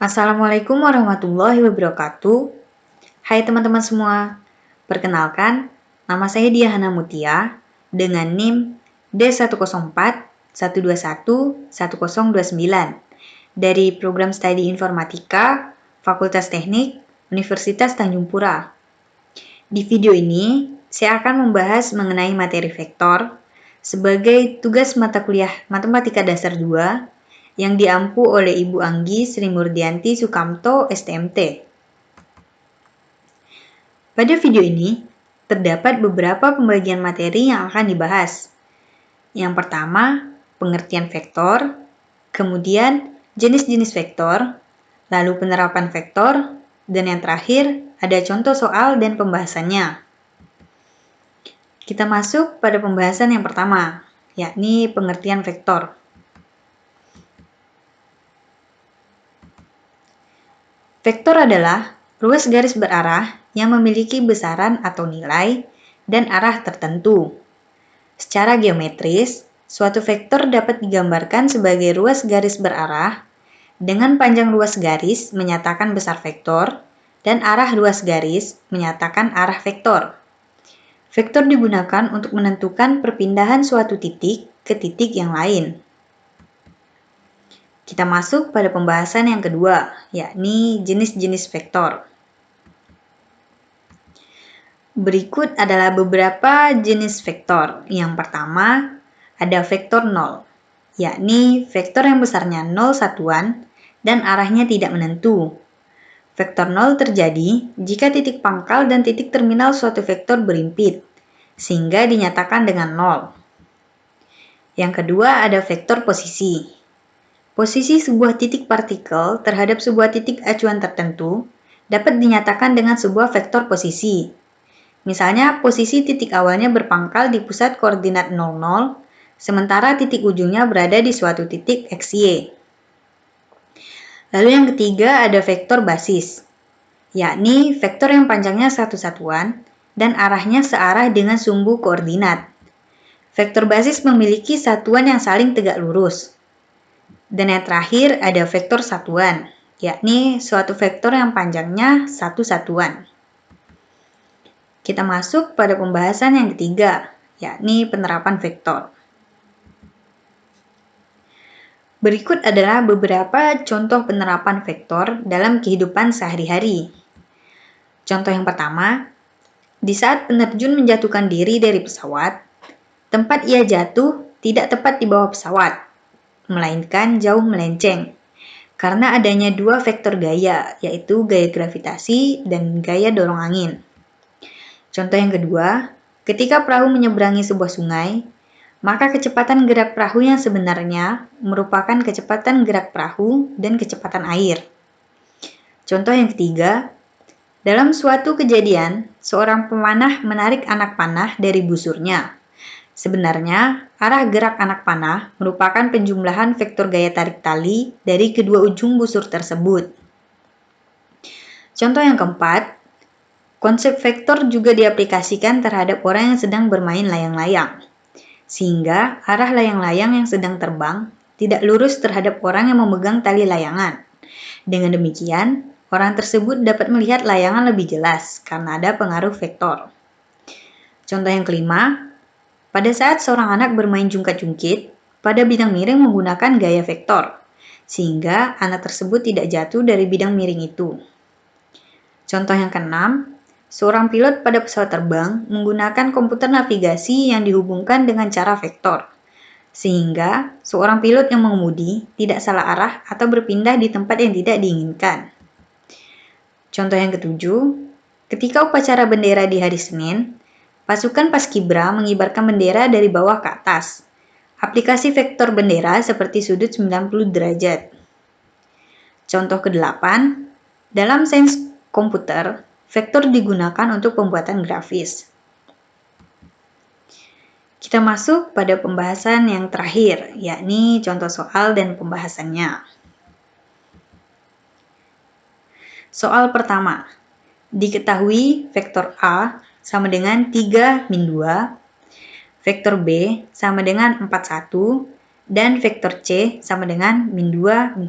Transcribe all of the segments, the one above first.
Assalamualaikum warahmatullahi wabarakatuh. Hai teman-teman semua, perkenalkan, nama saya Diahana Mutia dengan NIM D104-121-1029 dari Program Studi Informatika Fakultas Teknik Universitas Tanjung Pura. Di video ini, saya akan membahas mengenai materi vektor sebagai tugas mata kuliah Matematika Dasar 2 yang diampu oleh Ibu Anggi Sri Murdianti Sukamto, STMT. Pada video ini, terdapat beberapa pembagian materi yang akan dibahas. Yang pertama, pengertian vektor, kemudian jenis-jenis vektor, lalu penerapan vektor, dan yang terakhir, ada contoh soal dan pembahasannya. Kita masuk pada pembahasan yang pertama, yakni pengertian vektor. Vektor adalah ruas garis berarah yang memiliki besaran atau nilai dan arah tertentu. Secara geometris, suatu vektor dapat digambarkan sebagai ruas garis berarah dengan panjang ruas garis menyatakan besar vektor dan arah ruas garis menyatakan arah vektor. Vektor digunakan untuk menentukan perpindahan suatu titik ke titik yang lain. Kita masuk pada pembahasan yang kedua, yakni jenis-jenis vektor. Berikut adalah beberapa jenis vektor. Yang pertama, ada vektor 0, yakni vektor yang besarnya 0 satuan dan arahnya tidak menentu. Vektor 0 terjadi jika titik pangkal dan titik terminal suatu vektor berimpit, sehingga dinyatakan dengan 0. Yang kedua ada vektor posisi. Posisi sebuah titik partikel terhadap sebuah titik acuan tertentu dapat dinyatakan dengan sebuah vektor posisi. Misalnya, posisi titik awalnya berpangkal di pusat koordinat 00, sementara titik ujungnya berada di suatu titik XY. Lalu yang ketiga ada vektor basis, yakni vektor yang panjangnya satu satuan dan arahnya searah dengan sumbu koordinat. Vektor basis memiliki satuan yang saling tegak lurus. Dan yang terakhir ada vektor satuan, yakni suatu vektor yang panjangnya satu satuan. Kita masuk pada pembahasan yang ketiga, yakni penerapan vektor. Berikut adalah beberapa contoh penerapan vektor dalam kehidupan sehari-hari. Contoh yang pertama, di saat penerjun menjatuhkan diri dari pesawat, tempat ia jatuh tidak tepat di bawah pesawat, melainkan jauh melenceng, karena adanya dua vektor gaya, yaitu gaya gravitasi dan gaya dorong angin. Contoh yang kedua, ketika perahu menyeberangi sebuah sungai, maka kecepatan gerak perahu yang sebenarnya merupakan kecepatan gerak perahu dan kecepatan air. Contoh yang ketiga, dalam suatu kejadian, seorang pemanah menarik anak panah dari busurnya. Sebenarnya, arah gerak anak panah merupakan penjumlahan vektor gaya tarik tali dari kedua ujung busur tersebut. Contoh yang keempat, konsep vektor juga diaplikasikan terhadap orang yang sedang bermain layang-layang, sehingga arah layang-layang yang sedang terbang tidak lurus terhadap orang yang memegang tali layangan. Dengan demikian, orang tersebut dapat melihat layangan lebih jelas karena ada pengaruh vektor. Contoh yang kelima, pada saat seorang anak bermain jungkat-jungkit, pada bidang miring menggunakan gaya vektor, sehingga anak tersebut tidak jatuh dari bidang miring itu. Contoh yang keenam, seorang pilot pada pesawat terbang menggunakan komputer navigasi yang dihubungkan dengan cara vektor, sehingga seorang pilot yang mengemudi tidak salah arah atau berpindah di tempat yang tidak diinginkan. Contoh yang ketujuh, ketika upacara bendera di hari Senin, pasukan Paskibra mengibarkan bendera dari bawah ke atas. Aplikasi vektor bendera seperti sudut 90 derajat. Contoh ke-8, dalam sains komputer, vektor digunakan untuk pembuatan grafis. Kita masuk pada pembahasan yang terakhir, yakni contoh soal dan pembahasannya. Soal pertama, diketahui vektor A sama dengan 3-2, vektor B sama dengan 4-1, dan vektor C sama dengan -2-1.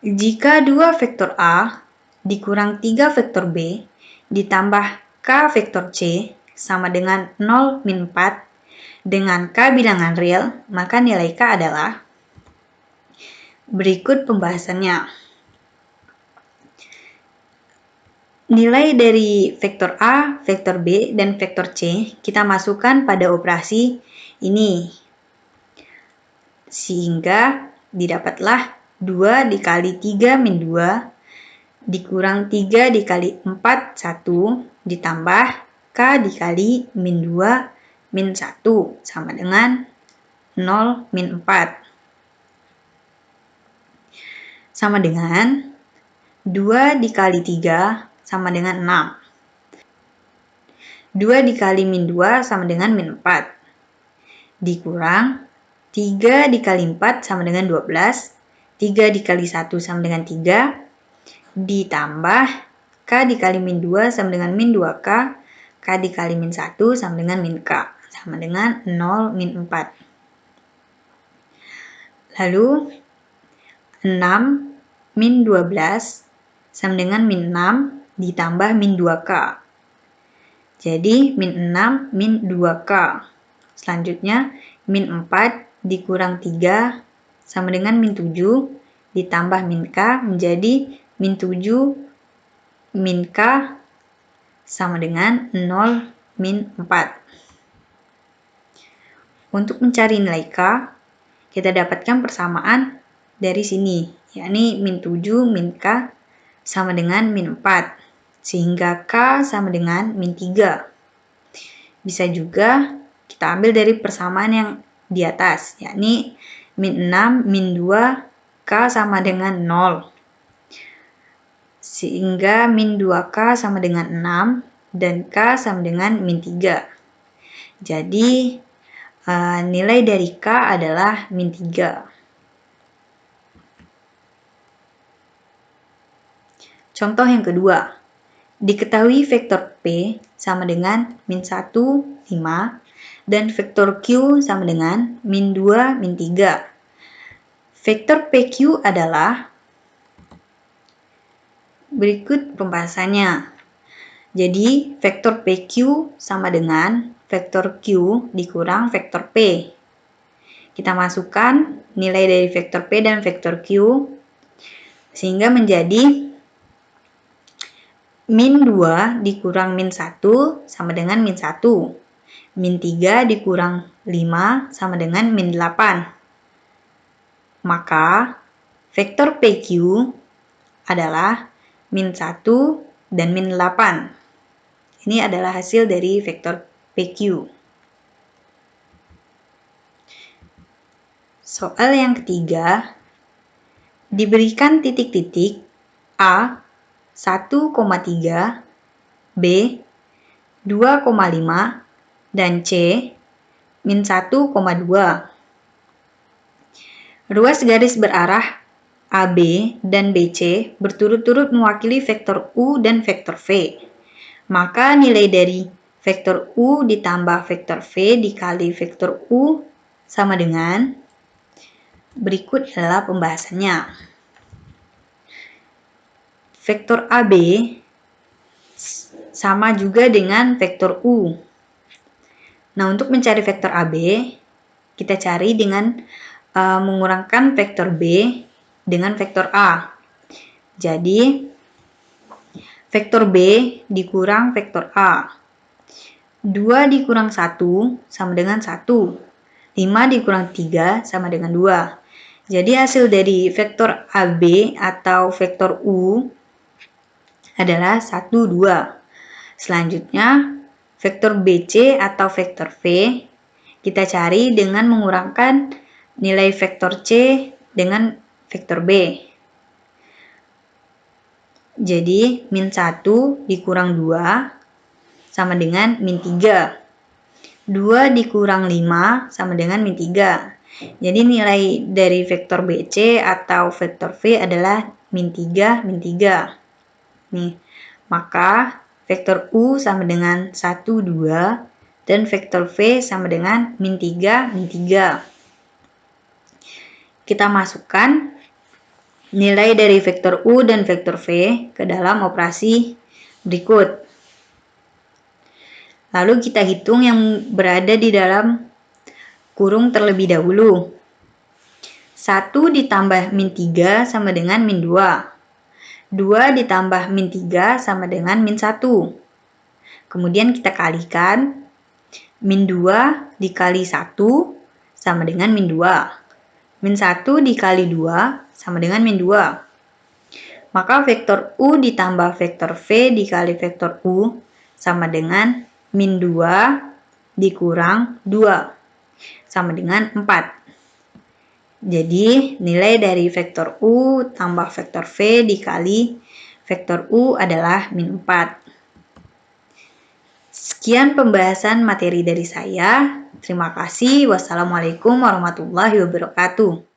Jika 2 vektor A dikurang 3 vektor B ditambah K vektor C sama dengan 0 min 4 dengan K bilangan real, maka nilai K adalah berikut pembahasannya. Nilai dari vektor A, vektor B, dan vektor C kita masukkan pada operasi ini. Sehingga didapatlah 2 dikali 3 min 2 dikurang 3 dikali 4, 1 ditambah K dikali min 2 min 1 sama dengan 0 min 4. Sama dengan 2 dikali 3 sama dengan 6. 2 dikali min 2 sama dengan min 4. Dikurang 3 dikali 4 sama dengan 12. 3 dikali 1 sama dengan 3. Ditambah K dikali min 2 sama dengan min 2K. K dikali min 1 sama dengan min K. Sama dengan 0 min 4. Lalu 6 min 12 sama dengan min 6 ditambah min 2K. Jadi min 6 min 2K. Selanjutnya min 4 dikurang 3 sama dengan min 7 ditambah min K menjadi min 7 min K sama dengan 0 min 4. Untuk mencari nilai K, kita dapatkan persamaan dari sini, yakni min 7 min K sama dengan min 4. Sehingga K sama dengan min 3. Bisa juga kita ambil dari persamaan yang di atas, yakni min 6 min 2 K sama dengan 0. Sehingga min 2K sama dengan 6 dan K sama dengan min 3. Jadi nilai dari K adalah min 3. Contoh yang kedua. Diketahui vektor P sama dengan min 1, 5, dan vektor Q sama dengan min 2, min 3. Vektor PQ adalah berikut pembahasannya. Jadi, vektor PQ sama dengan vektor Q dikurang vektor P. Kita masukkan nilai dari vektor P dan vektor Q sehingga menjadi min 2 dikurang min 1 sama dengan min 1. Min 3 dikurang 5 sama dengan min 8. Maka vektor PQ adalah min 1 dan min 8. Ini adalah hasil dari vektor PQ. Soal yang ketiga, diberikan titik-titik A 1,3, B 2,5, dan C min 1,2. Ruas garis berarah AB dan BC berturut-turut mewakili vektor U dan vektor V. Maka nilai dari vektor U ditambah vektor V dikali vektor U sama dengan berikut adalah pembahasannya. Vektor AB sama juga dengan vektor U. Nah, untuk mencari vektor AB, kita cari dengan mengurangkan vektor B dengan vektor A. Jadi, vektor B dikurang vektor A. 2 dikurang 1 sama dengan 1. 5 dikurang 3 sama dengan 2. Jadi, hasil dari vektor AB atau vektor U adalah 1, 2. Selanjutnya, vektor BC atau vektor V kita cari dengan mengurangkan nilai vektor C dengan vektor B. Jadi, min 1 dikurang 2 sama dengan min 3. 2 dikurang 5 sama dengan min 3. Jadi, nilai dari vektor BC atau vektor V adalah min 3, min 3. Nih, maka vektor U sama dengan 1, 2, dan vektor V sama dengan min 3, min 3. Kita masukkan nilai dari vektor U dan vektor V ke dalam operasi berikut. Lalu kita hitung yang berada di dalam kurung terlebih dahulu. 1 ditambah min 3 sama dengan min 2. 2 ditambah min 3 sama dengan min 1. Kemudian kita kalikan. Min 2 dikali 1 sama dengan min 2. Min 1 dikali 2 sama dengan min 2. Maka vektor U ditambah vektor V dikali vektor U sama dengan min 2 dikurang 2 sama dengan 4. Jadi, nilai dari vektor U tambah vektor V dikali vektor U adalah min 4. Sekian pembahasan materi dari saya. Terima kasih. Wassalamualaikum warahmatullahi wabarakatuh.